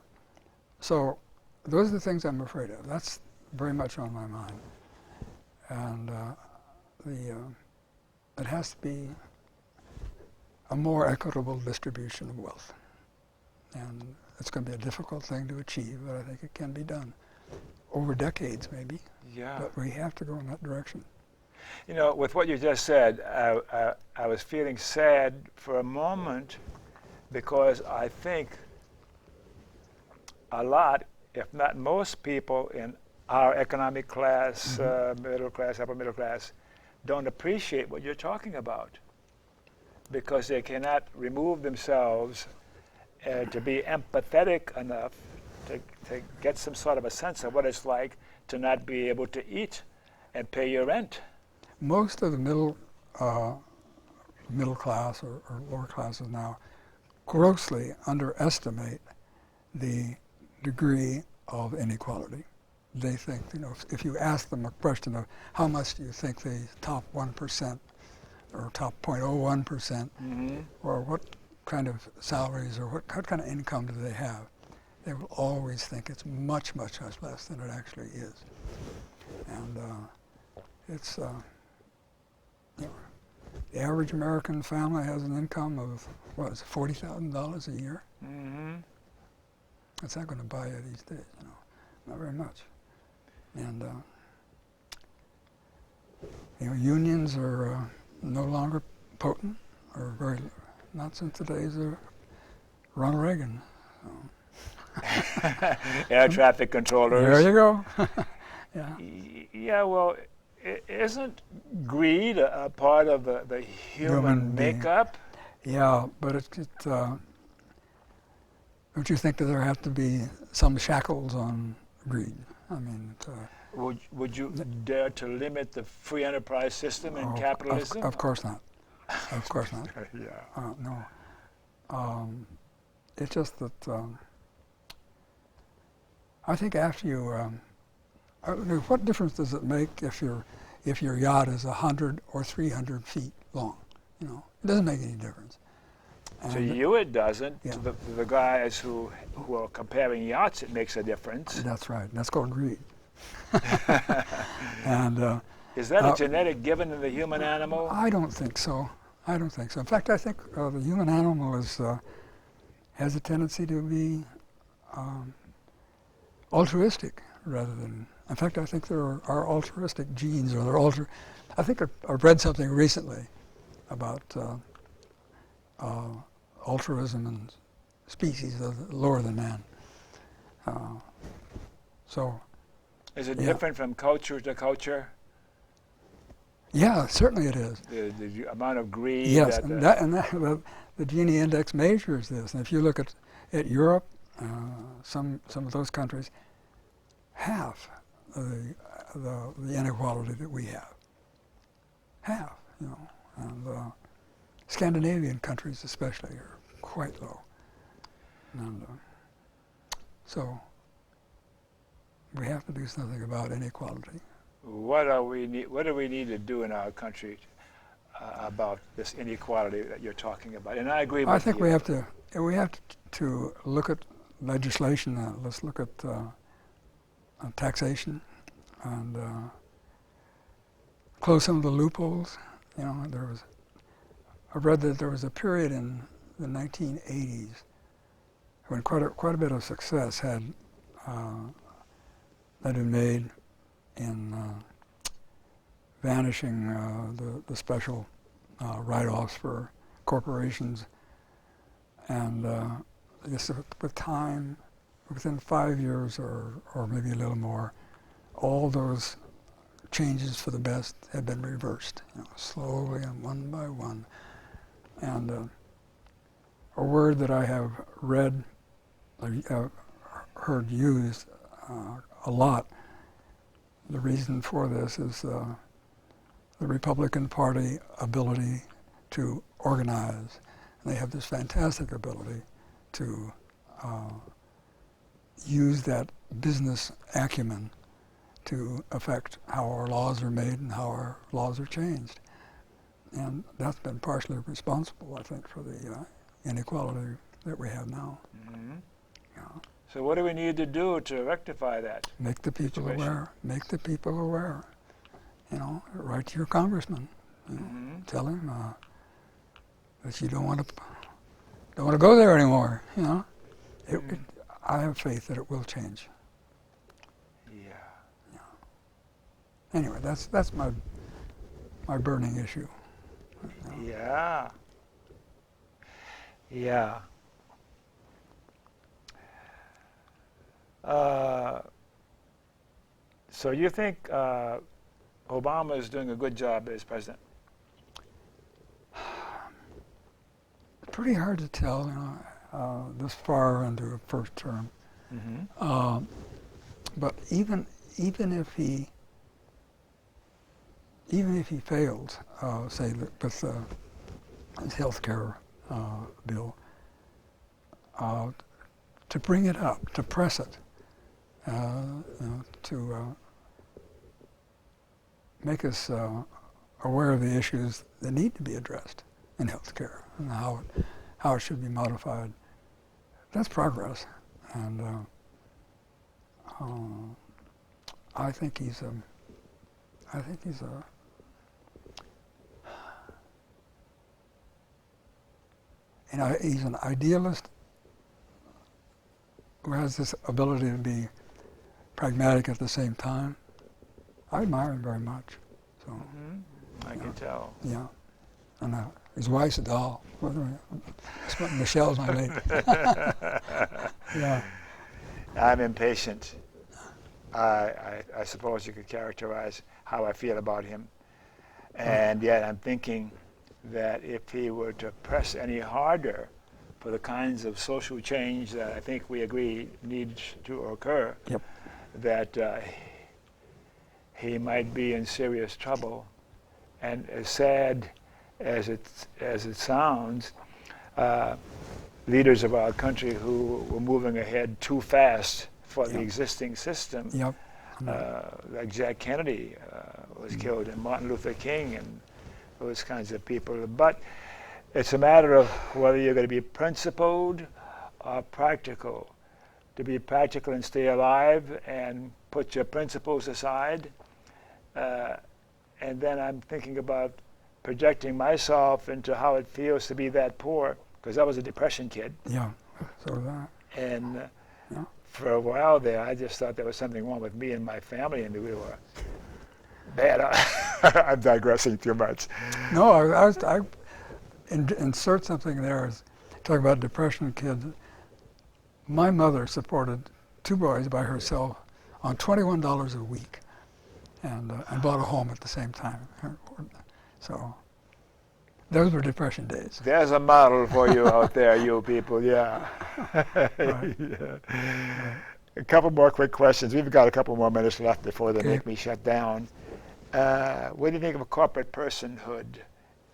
Speaker 2: so those are the things I'm afraid of. That's very much on my mind. And it has to be a more equitable distribution of wealth. And it's going to be a difficult thing to achieve, but I think it can be done. Over decades, maybe.
Speaker 1: Yeah.
Speaker 2: But we have to go in that direction.
Speaker 1: You know, with what you just said, I was feeling sad for a moment, because I think a lot, if not most people in our economic class, middle class, upper middle class, don't appreciate what you're talking about, because they cannot remove themselves to be empathetic enough to get some sort of a sense of what it's like to not be able to eat and pay your rent.
Speaker 2: Most of the middle class or lower classes now grossly underestimate the degree of inequality. they think, if you ask them a question of how much do you think the top 1% or top 0.01%, or what kind of salaries or what kind of income do they have, they will always think it's much, much, much less than it actually is. And it's, the average American family has an income of, what is it, $40,000 a year? What's that going to buy you these days? Not very much. And unions are no longer potent, or very, not since the days of Ronald Reagan.
Speaker 1: Air traffic controllers.
Speaker 2: There you go. Yeah.
Speaker 1: Yeah, well, isn't greed a part of the human makeup?
Speaker 2: Yeah, but don't you think that there have to be some shackles on greed? I mean,
Speaker 1: would you dare to limit the free enterprise system in capitalism?
Speaker 2: Of course not. Of course not.
Speaker 1: Yeah.
Speaker 2: No. It's just that I think after you, what difference does it make if your yacht is 100 or 300 feet long? It doesn't make any difference.
Speaker 1: To you it doesn't.
Speaker 2: Yeah.
Speaker 1: To the guys who are comparing yachts, it makes a difference.
Speaker 2: That's right. That's called greed. And
Speaker 1: is that a genetic given in the human animal?
Speaker 2: I don't think so. In fact, I think the human animal has a tendency to be altruistic rather than. In fact, I think there are altruistic genes, or I think I've read something recently about altruism in species lower than man. So.
Speaker 1: Is it different from culture to culture?
Speaker 2: Yeah, certainly it is.
Speaker 1: The amount of greed.
Speaker 2: Yes, the Gini Index measures this. And if you look at Europe, some of those countries have the inequality that we have. And Scandinavian countries especially are quite low. And so we have to do something about inequality.
Speaker 1: What do we need to do in our country about this inequality that you're talking about? And I agree with you.
Speaker 2: I think we have to look at legislation. Let's look at taxation and close some of the loopholes. I read that there was a period in the 1980s when quite a bit of success had been made in vanishing the special write-offs for corporations, and just with time, within 5 years or maybe a little more, all those changes for the best have been reversed, slowly and one by one. And a word that I have read, heard used a lot. The reason for this is the Republican Party ability to organize. And they have this fantastic ability to use that business acumen to affect how our laws are made and how our laws are changed. And that's been partially responsible, I think, for the inequality that we have now.
Speaker 1: Mm-hmm. So what do we need to do to rectify that?
Speaker 2: Make the people aware. Make the people aware. Write to your congressman. Tell him that you don't want to go there anymore. I have faith that it will change. Yeah. Anyway, that's my burning issue.
Speaker 1: Yeah. Yeah. So you think Obama is doing a good job as president?
Speaker 2: Pretty hard to tell, this far into a first term. Mm-hmm. But even if he fails, say with his health care bill, to bring it up, to press it, to to make us aware of the issues that need to be addressed in healthcare and how it should be modified. That's progress, and I think he's a he's an idealist who has this ability to be pragmatic at the same time. I admire him very much. So,
Speaker 1: I can tell.
Speaker 2: Yeah, and his wife's a doll. Michelle's my lady. Yeah.
Speaker 1: I'm impatient. I suppose you could characterize how I feel about him. And yet I'm thinking that if he were to press any harder for the kinds of social change that I think we agree needs to occur,
Speaker 2: Yep.
Speaker 1: that he might be in serious trouble. And as sad as it sounds, leaders of our country who were moving ahead too fast for the existing system,
Speaker 2: Yep.
Speaker 1: like Jack Kennedy was killed, and Martin Luther King, and those kinds of people. But it's a matter of whether you're going to be principled or practical. To be practical and stay alive and put your principles aside. And then I'm thinking about projecting myself into how it feels to be that poor, because I was a depression kid.
Speaker 2: Yeah, so that.
Speaker 1: And
Speaker 2: Yeah.
Speaker 1: for a while there, I just thought there was something wrong with me and my family, and we were bad. I'm digressing too much.
Speaker 2: No, I insert something there. Talk about depression kids. My mother supported 2 boys by herself on $21 a week, and bought a home at the same time. So those were depression days.
Speaker 1: There's a model for you out there, you people. Yeah.
Speaker 2: Right.
Speaker 1: Yeah. A couple more quick questions. We've got a couple more minutes left before they
Speaker 2: Okay.
Speaker 1: make me shut down. What do you think of corporate personhood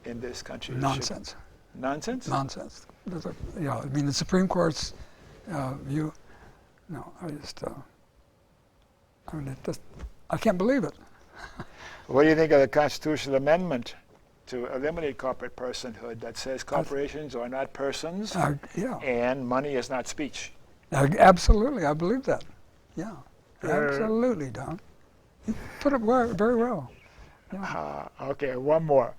Speaker 1: in this country?
Speaker 2: Nonsense.
Speaker 1: Nonsense?
Speaker 2: Nonsense. I mean, the Supreme Court's view. No, I can't believe it.
Speaker 1: What do you think of the constitutional amendment to eliminate corporate personhood that says corporations are not persons
Speaker 2: Yeah.
Speaker 1: and money is not speech?
Speaker 2: Absolutely, I believe that. Yeah, absolutely, Don. You put it very well. Yeah.
Speaker 1: Okay, one more.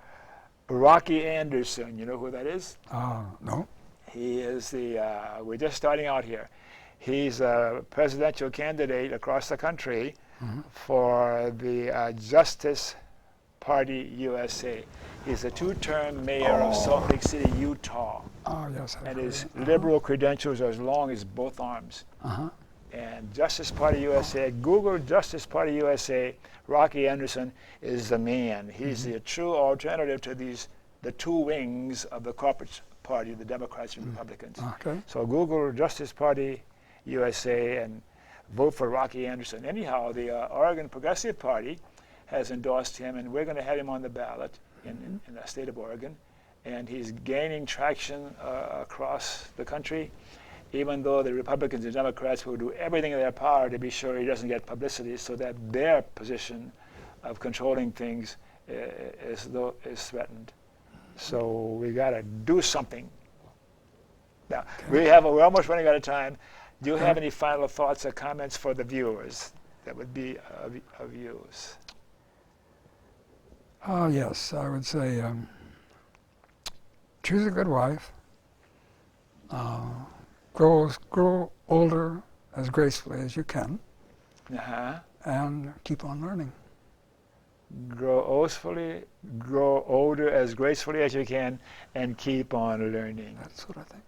Speaker 1: Rocky Anderson, you know who that is?
Speaker 2: No.
Speaker 1: He is we're just starting out here. He's a presidential candidate across the country for the Justice Party USA. He's a 2-term mayor of Salt Lake City, Utah.
Speaker 2: Oh, yes.
Speaker 1: And his liberal credentials are as long as both arms. And Justice Party USA, Google Justice Party USA, Rocky Anderson is the man. He's the true alternative to the 2 wings of the corporate party, the Democrats and Republicans.
Speaker 2: Okay.
Speaker 1: So Google Justice Party USA and vote for Rocky Anderson. Anyhow, the Oregon Progressive Party has endorsed him, and we're going to have him on the ballot in the state of Oregon. And he's gaining traction across the country, even though the Republicans and Democrats will do everything in their power to be sure he doesn't get publicity, so that their position of controlling things is threatened. So we got to do something. Now, we're almost running out of time. Do you have any final thoughts or comments for the viewers that would be of use?
Speaker 2: Yes, I would say choose a good wife. Grow older as gracefully as you can, and keep on learning.
Speaker 1: Grow older as gracefully as you can, and keep on learning.
Speaker 2: That's what I think.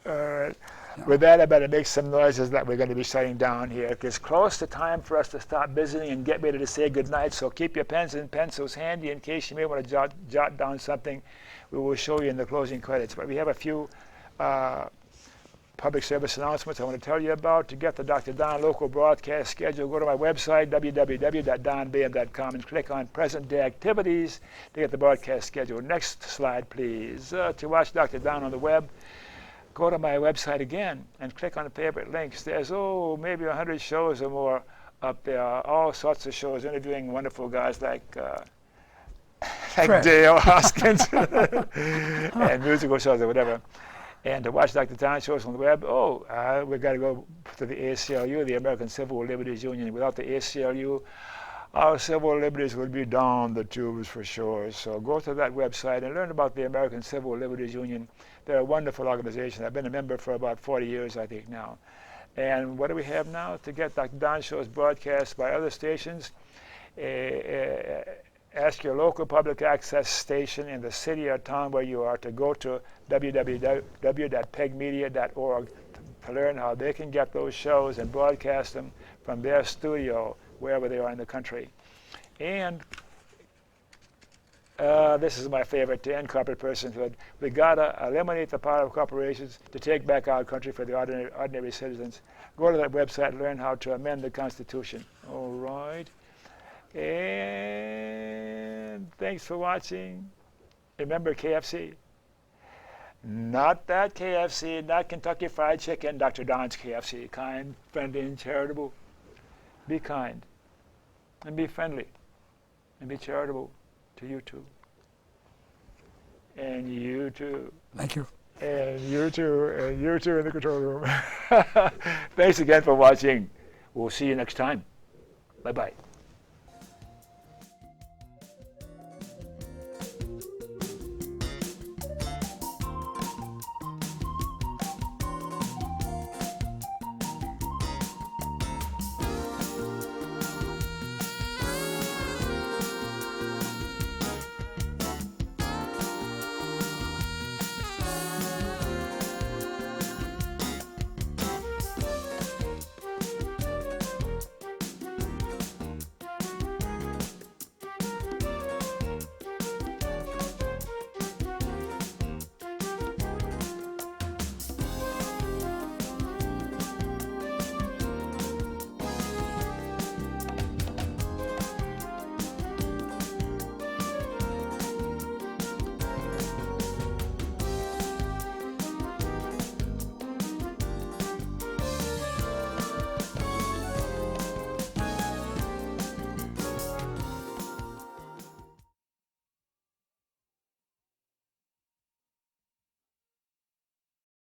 Speaker 1: All right.
Speaker 2: Yeah.
Speaker 1: With that, I better make some noises that we're going to be shutting down here. It's close to time for us to stop visiting and get ready to say goodnight, so keep your pens and pencils handy in case you may want to jot down something we will show you in the closing credits. But we have a few public service announcements I want to tell you about. To get the Dr. Don local broadcast schedule, go to my website, www.donbam.com, and click on Present Day Activities to get the broadcast schedule. Next slide, please. To watch Dr. Don on the web, go to my website again and click on the favorite links. There's, maybe 100 shows or more up there. All sorts of shows interviewing wonderful guys like
Speaker 2: Fred.
Speaker 1: Dale Hoskins and musical shows or whatever. And to watch Dr. Don shows on the web, we got to go to the ACLU, the American Civil Liberties Union. Without the ACLU, our civil liberties would be down the tubes for sure. So go to that website and learn about the American Civil Liberties Union. They're a wonderful organization. I've been a member for about 40 years, I think, now. And what do we have now? To get Dr. Don shows broadcast by other stations, ask your local public access station in the city or town where you are to go to www.pegmedia.org to learn how they can get those shows and broadcast them from their studio wherever they are in the country. And this is my favorite, to end corporate personhood. We gotta eliminate the power of corporations to take back our country for the ordinary citizens. Go to that website and learn how to amend the Constitution. All right. And thanks for watching. Remember KFC? Not that KFC, not Kentucky Fried Chicken, Dr. Don's KFC. Kind, friendly, and charitable. Be kind, and be friendly, and be charitable to you too. And you too.
Speaker 2: Thank you.
Speaker 1: And you too, and you too in the control room. Thanks again for watching. We'll see you next time. Bye-bye.